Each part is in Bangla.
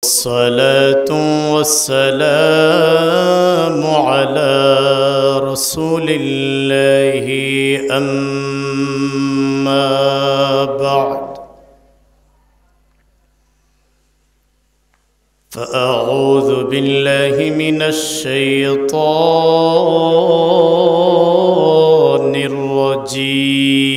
والصلاة والسلام على رسول الله أما بعد فأعوذ بالله من الشيطان الرجيم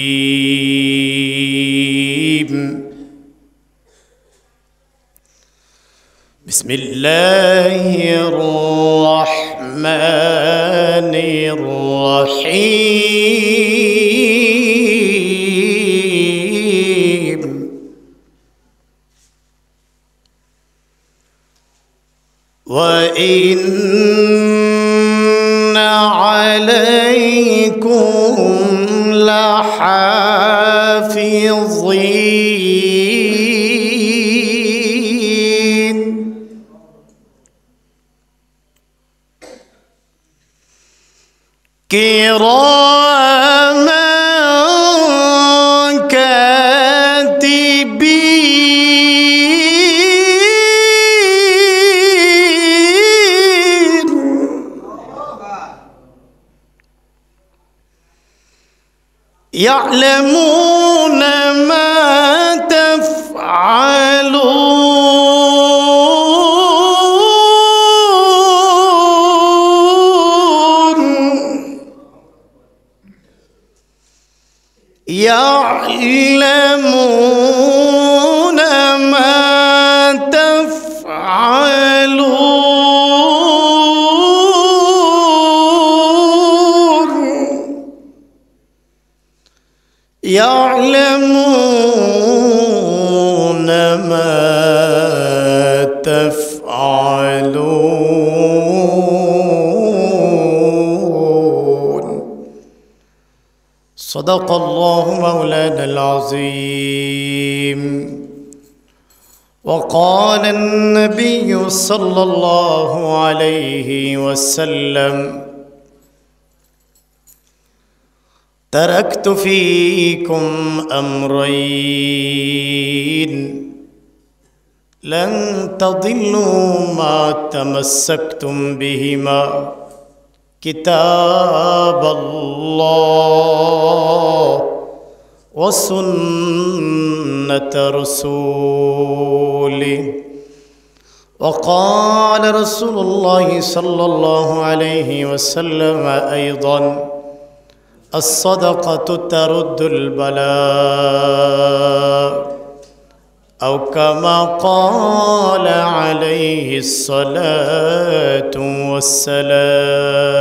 بسم الله الرحمن الرحيم وإن عليكم لحافظين كراما كاتبين يعلمون ما تفعلون يعلمون ما تفعلون يعلمون ما تفعلون صدق الله مولانا العظيم وقال النبي صلى الله عليه وسلم تركت فيكم أمرين لن تضلوا ما تمسكتم بهما كتاب الله وسنة رسوله وقال رسول الله صلى الله عليه وسلم أيضا الصدقة ترد البلاء أو كما قال عليه الصلاة والسلام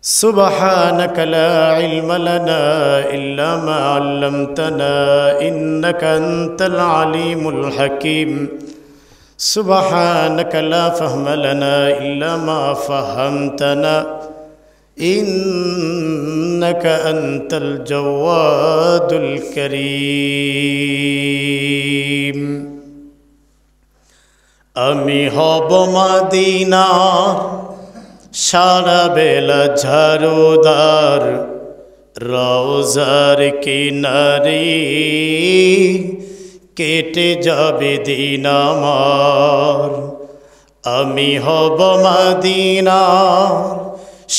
سبحانك لا علم لنا إلا ما علمتنا إنك أنت العليم الحكيم سبحانك لا فهم لنا إلا ما فهمتنا إنك أنت الجواد الكريم আমি হব মদিনার সারা বেলা ঝাড়ুদার রওজার কিনারে কেটে যাবে দিন আমার আমি হব মদিনার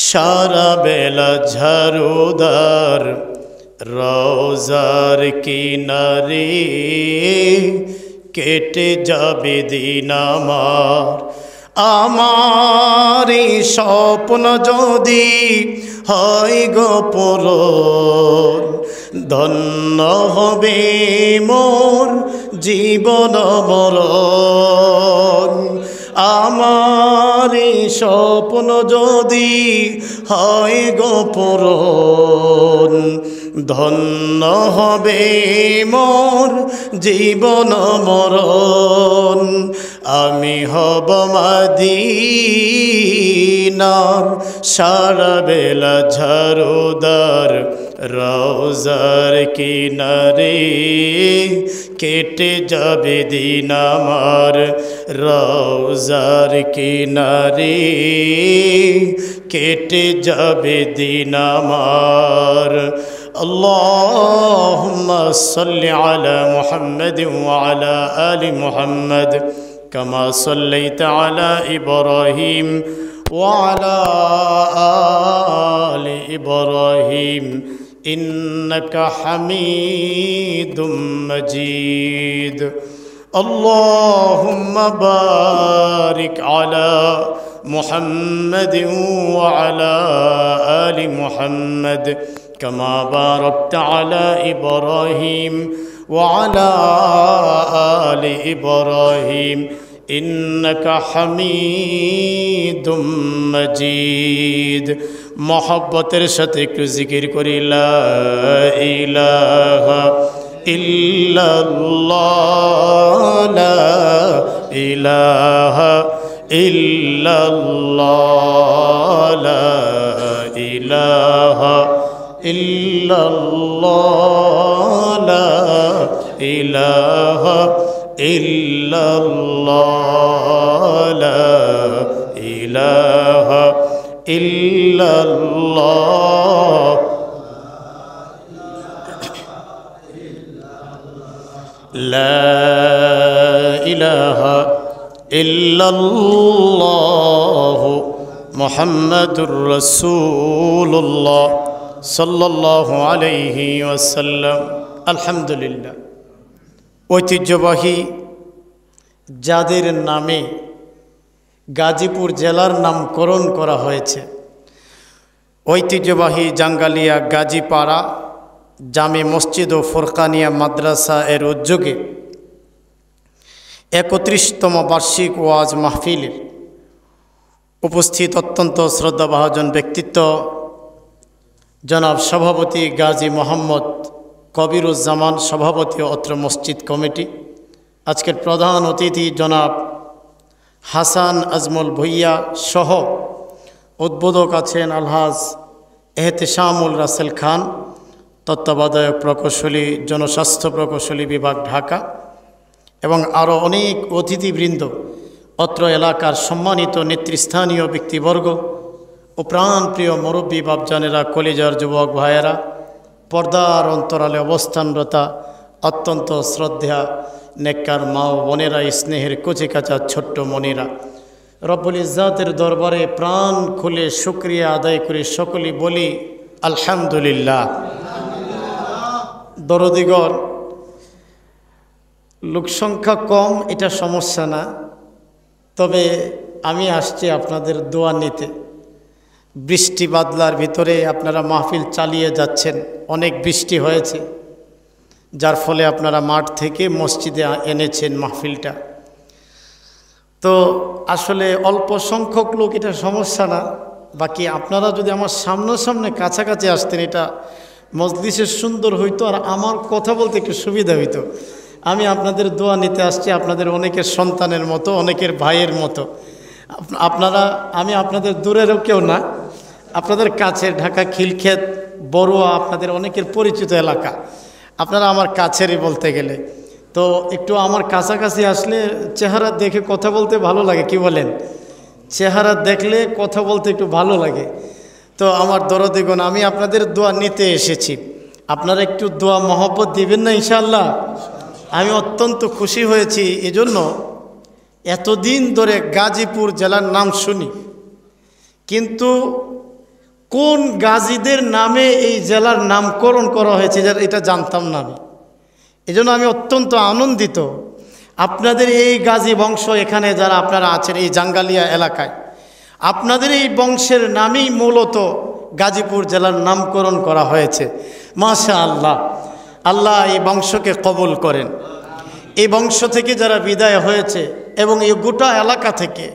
সারা বেলা ঝাড়ুদার রওজার কিনারে কেটে যাবে দিন আমার স্বপ্ন যদি হয় গো পূরণ ধন্য হবে মোর জীবন মরণ আমার স্বপ্ন যদি হয় গো পূরণ ধন্য হবে মোর জীবন মরণ আমি হব মদিনার সারা বেলা ঝাড়ুদার রওজার কিনারে কেটে যাবে দিন আমার রওজার কিনারে কেটে যাবে দিন আমার اللهم صل على محمد وعلى آل محمد كما صليت على إبراهيم وعلى آل إبراهيم إنك حميد مجيد اللهم بارك على محمد وعلى آل محمد كما باركت على إبراهيم وعلى آل إبراهيم إنك حميد مجيد محبتের সাথে একটু জিকির করি লা ইলাহা ইল্লাল্লাহ লা ইলাহা ইল্লাল্লাহ লা ইলাহা ইল্লাল্লাহ লা ইলাহা ইল্লাল্লাহ লা ইলাহা ইল্লাল্লাহ লা ইলাহা ইল্লাল্লাহ মুহাম্মাদুর রাসূলুল্লাহ সাল্লাল্লাহু আলাইহি ওয়াসাল্লাম। আলহামদুলিল্লাহ, ঐতিহ্যবাহী যাদের নামে গাজীপুর জেলার নামকরণ করা হয়েছে, ঐতিহ্যবাহী জাঙ্গালিয়া গাজীপাড়া জামে মসজিদ ও ফোরকানিয়া মাদ্রাসা এর উদ্যোগে ৩১তম বার্ষিক ওয়াজ মাহফিলের উপস্থিত অত্যন্ত শ্রদ্ধাভাজন ব্যক্তিত্ব জনাব সভাপতি গাজী মোহাম্মদ কবিরুজ্জামান, সভাপতি অত্র মসজিদ কমিটি। আজকের প্রধান অতিথি জনাব হাসান আজমল ভুইয়া সহ উদ্বোধক আছেন আলহাজ এহতেশামুল রাসেল খান, তত্ত্বাবধায়ক প্রকৌশলী জনস্বাস্থ্য প্রকৌশলী বিভাগ ঢাকা, এবং আরও অনেক অতিথিবৃন্দ, অত্র এলাকার সম্মানিত নেতৃস্থানীয় ব্যক্তিবর্গ ও প্রাণপ্রিয় মুরব্বী বাপজানেরা, কলিজার যুবক ভাইয়েরা, পর্দার অন্তরালে অবস্থানরতা অত্যন্ত শ্রদ্ধা নেককার মা ও বোনেরা, স্নেহের কচিকাচা ছোট্ট মনিরা, রব্বুল ইজ্জাতের দরবারে প্রাণ খুলে শুকরিয়া আদায় করে সকলেই বলি আলহামদুলিল্লাহ। দরদিগণ, লোকসংখ্যা কম এটা সমস্যা না, তবে আমি আসছি আপনাদের দোয়া নিতে। বৃষ্টি বাদলার ভিতরে আপনারা মাহফিল চালিয়ে যাচ্ছেন, অনেক বৃষ্টি হয়েছে, যার ফলে আপনারা মাঠ থেকে মসজিদে এনেছেন মাহফিলটা। তো আসলে অল্প সংখ্যক লোক এটা সমস্যা না, বাকি আপনারা যদি আমার সামনাসামনি কাছাকাছি আসতেন এটা মজলিসের সুন্দর হইতো, আর আমার কথা বলতে একটু সুবিধা হইতো। আমি আপনাদের দোয়া নিতে আসছি, আপনাদের অনেকের সন্তানের মতো, অনেকের ভাইয়ের মতো। আমি আপনাদের দূরেরও কেউ না, আপনাদের কাছে ঢাকা খিলক্ষেত বড়ুয়া আপনাদের অনেকের পরিচিত এলাকা, আপনারা আমার কাছেরই বলতে গেলে। তো একটু আমার কাছাকাছি আসলে চেহারা দেখে কথা বলতে ভালো লাগে, কি বলেন? চেহারা দেখলে কথা বলতে একটু ভালো লাগে। তো আমার দরদিগণ, আমি আপনাদের দোয়া নিতে এসেছি, আপনারা একটু দোয়া মহব্বত দিবেন না ইনশাআল্লাহ? আমি অত্যন্ত খুশি হয়েছি এজন্য, এতদিন ধরে গাজীপুর জেলার নাম শুনি, কিন্তু কোন গাজীদের নামে এই জেলার নামকরণ করা হয়েছে এটা জানতাম না আমি। এজন্য আমি অত্যন্ত আনন্দিত। আপনাদের এই গাজী বংশ এখানে যারা আপনারা আছেন এই জাঙ্গালিয়া এলাকায়, আপনাদের এই বংশের নামেই মূলত গাজীপুর জেলার নামকরণ করা হয়েছে। মাশাআল্লাহ, আল্লাহ এই বংশকে কবুল করেন। এই বংশ থেকে যারা বিদায় হয়েছে এবং এই গোটা এলাকা থেকে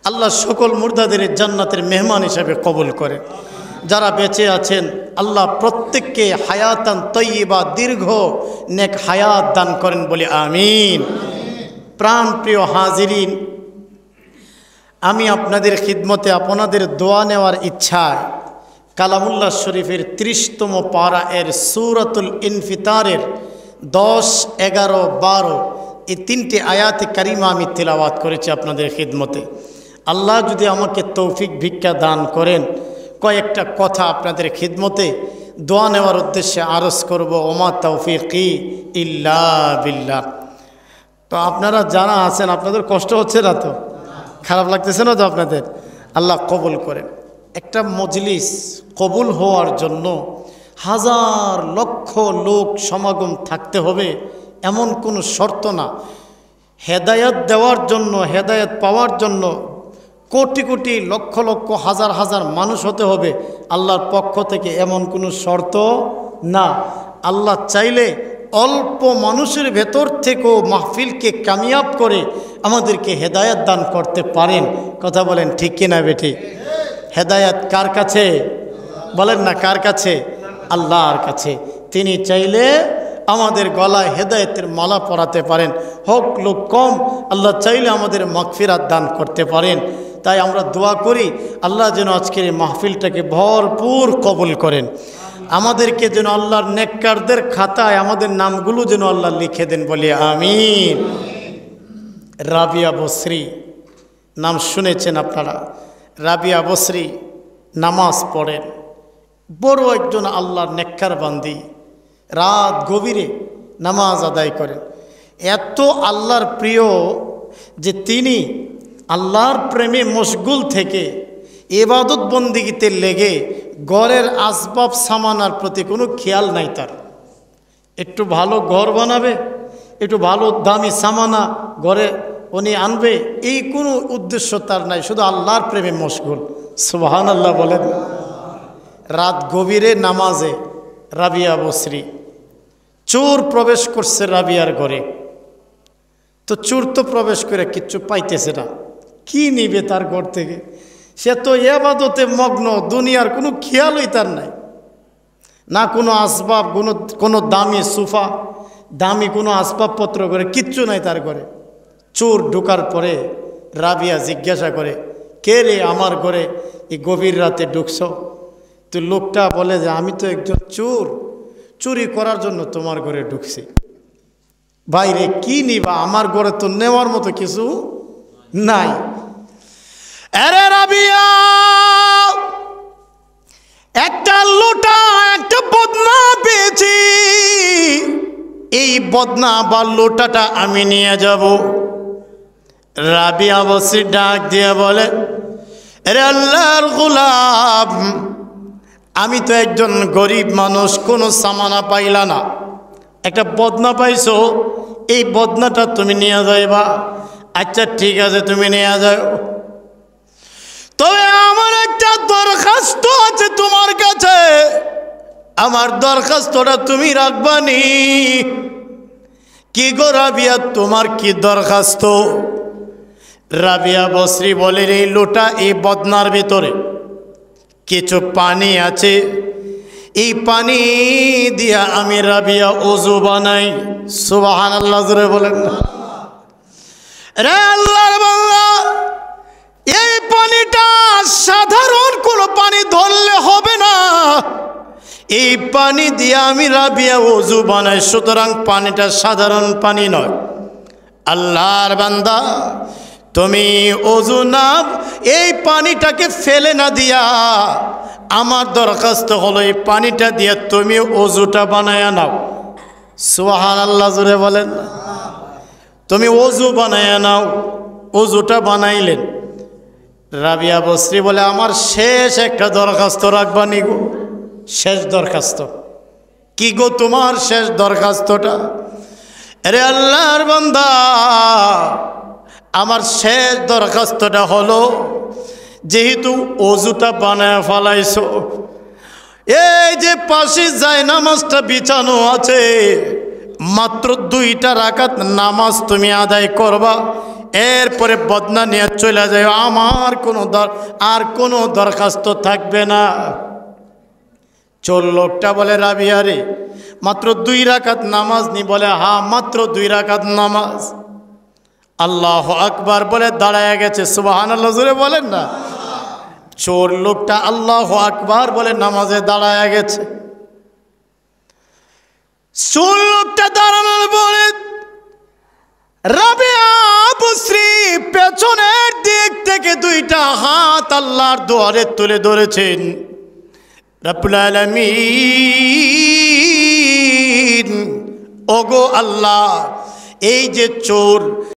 আল্লাহ সকল মুর্দাদের জান্নাতের মেহমান হিসাবে কবুল করেন। যারা বেঁচে আছেন আল্লাহ প্রত্যেককে হায়াতান তয়্যিবা, দীর্ঘ নেক হায়াত দান করেন বলে আমিন। প্রাণপ্রিয় হাজিরিন, আমি আপনাদের খিদমতে আপনাদের দোয়া নেওয়ার ইচ্ছায় কালামুল্লাহ শরীফের 30তম পারা এর সূরাতুল ইনফিতারের 10, 11, 12 এই 3টি আয়াতে কারিমা আমি তিলাওয়াত করেছি আপনাদের খিদমতে। আল্লাহ যদি আমাকে তৌফিক ভিক্ষা দান করেন, কয়েকটা কথা আপনাদের খিদমতে দোয়া নেওয়ার উদ্দেশ্যে আরজ করব, ওমা তৌফিকি ইল্লা বিল্লাহ। তো আপনারা যারা আছেন আপনাদের কষ্ট হচ্ছে না তো, খারাপ লাগতেছে না তো আপনাদের? আল্লাহ কবুল করেন। একটা মজলিস কবুল হওয়ার জন্য হাজার লক্ষ লোক সমাগম থাকতে হবে এমন কোনো শর্ত না। হেদায়েত দেওয়ার জন্য, হেদায়েত পাওয়ার জন্য কোটি কোটি লক্ষ লক্ষ হাজার হাজার মানুষ হতে হবে আল্লাহর পক্ষ থেকে, এমন কোনো শর্ত না। আল্লাহ চাইলে অল্প মানুষের ভেতর থেকেও মাহফিলকে কামিয়াব করে আমাদেরকে হেদায়েত দান করতে পারেন। কথা বলেন ঠিক কিনা বেটি? হেদায়েত কার কাছে বলেন না, কার কাছে? আল্লাহর কাছে। তিনি চাইলে আমাদের গলায় হেদায়েতের মালা পরাতে পারেন, হোক লোক কম। আল্লাহ চাইলে আমাদের মাগফিরাত দান করতে পারেন। তাই আমরা দোয়া করি আল্লাহ যেন আজকের এই মাহফিলটাকে ভরপুর কবুল করেন, আমাদেরকে যেন আল্লাহর নেককারদের খাতায় আমাদের নামগুলো যেন আল্লাহ লিখে দেন, বলি আমিন। রাবিয়া বসরি নাম শুনেছেন আপনারা? রাবিয়া বসরি নামাজ পড়েন, বড় একজন আল্লাহর নেককার বান্দি, রাত গভীরে নামাজ আদায় করেন। এত আল্লাহর প্রিয় যে তিনি আল্লাহর প্রেমে মশগুল থেকে ইবাদত বন্দিগিতে লেগে ঘরের আসবাব সামানার প্রতি কোনো খেয়াল নাই তার। একটু ভালো ঘর বানাবে, একটু ভালো দামি সামানা ঘরে উনি আনবে, এই কোনো উদ্দেশ্য তার নাই, শুধু আল্লাহর প্রেমে মশগুল। সুবহানাল্লাহ বলেন। রাত গভীরে নামাজে রাবিয়া বসরি, চোর প্রবেশ করছে রাবিয়ার ঘরে। তো চোর তো প্রবেশ করে কিচ্ছু পাইতেছে না, কি নিবে তার ঘর থেকে? সে তো ইবাদতে মগ্ন, দুনিয়ার কোনো খেয়ালই তার নাই, না কোনো আসবাব, কোনো দামি সোফা, দামি কোনো আসবাবপত্র করে কিচ্ছু নাই তার ঘরে। চোর ঢোকার পরে রাবিয়া জিজ্ঞাসা করে, কে রে আমার ঘরে এই গভীর রাতে ঢুকছ? তো লোকটা বলে যে আমি তো একজন চোর, চুরি করার জন্য তোমার ঘরে ঢুকছি। বাইরে কি নিবা? আমার ঘরে তো নেওয়ার মতো কিছু নাই। আরে রাবিয়া, একটা লোটা, একটা বদনা পেয়েছি, এই বদনা বা লোটাটা আমি নিয়ে যাব। রাবিয়া বসরি ডাক দিয়ে বলে, আরে আল্লাহর গোলাম, আমি তো একজন গরিব মানুষ, কোনো সামানা পাইলা না, একটা বদনা পাইছো, এই বদনাটা তুমি নিয়ে যাইবা। আচ্ছা ঠিক আছে, তুমি নিয়ে যাও, তবে আমার একটা দরখাস্ত আছে তোমার কাছে, আমার দরখাস্তটা তুমি রাখবানি। কি গো রাবিয়া, তোমার কি দরখাস্ত? রাবিয়া বসরি বলে, এই লোটা, এই বদনার ভিতরে কিছু পানি আছে, এই পানি দিয়া আমি রাবিয়া ওযু বানাই। সুবহানাল্লাহ জোরে বলেন না। রে আল্লাহর বান্দা, এই পানিটা সাধারণ কোনো পানি ধরলে হবে না, এই পানি দিয়া আমি রাবিয়া ওযু বানাই, সুতরাং পানিটা সাধারণ পানি নয়। আল্লাহর বান্দা, তুমি ওযু না, এই পানিটাকে ফেলে না দিয়া, আমার দরখাস্ত হলো এই পানিটা দিয়ে তুমি ওযুটা বানায়া নাও। সুবহানাল্লাহ জোরে বলেন। তুমি ওযু বানায়া নাও। ওযুটা বানাইলেন। রাবিয়া বসরি বলে, আমার শেষ একটা দরখাস্ত রাখবানি গো, শেষ দরখাস্ত। কি গো তোমার শেষ দরখাস্তটা? আরে আল্লাহর বান্দা, আমার শেষ দরখাস্তটা হলো, যেহেতু ওযুটা বানায় ফেলাইছো, এই যে পাশে জায়নামাজটা বিছানো আছে, মাত্র 2টা রাকাত নামাজ তুমি আদায় করবা, এরপরে বদনা নিয়ে চলে যায়, আমার আর কোনো দরখাস্ত থাকবে না। চোর লোকটা বলে, রাবিয়া রে, মাত্র 2 রাকাত নামাজ নি? বলে, হ্যাঁ মাত্র 2 রাকাত নামাজ। আল্লাহু আকবার বলে দাঁড়ায় গেছে। সুবহানাল্লাহ জোরে বলেন না। চোর লোকটা আল্লাহু আকবার বলে নামাজে দাঁড়ায় গেছে। চোর লোকটা দাঁড়ানোর পরে রাবিয়া বসরি পেছনের দিক থেকে 2টা হাত আল্লাহর দুয়ারে তুলে ধরেছেন। রব্বুল আলামিন, ওগো আল্লাহ, এই যে চোর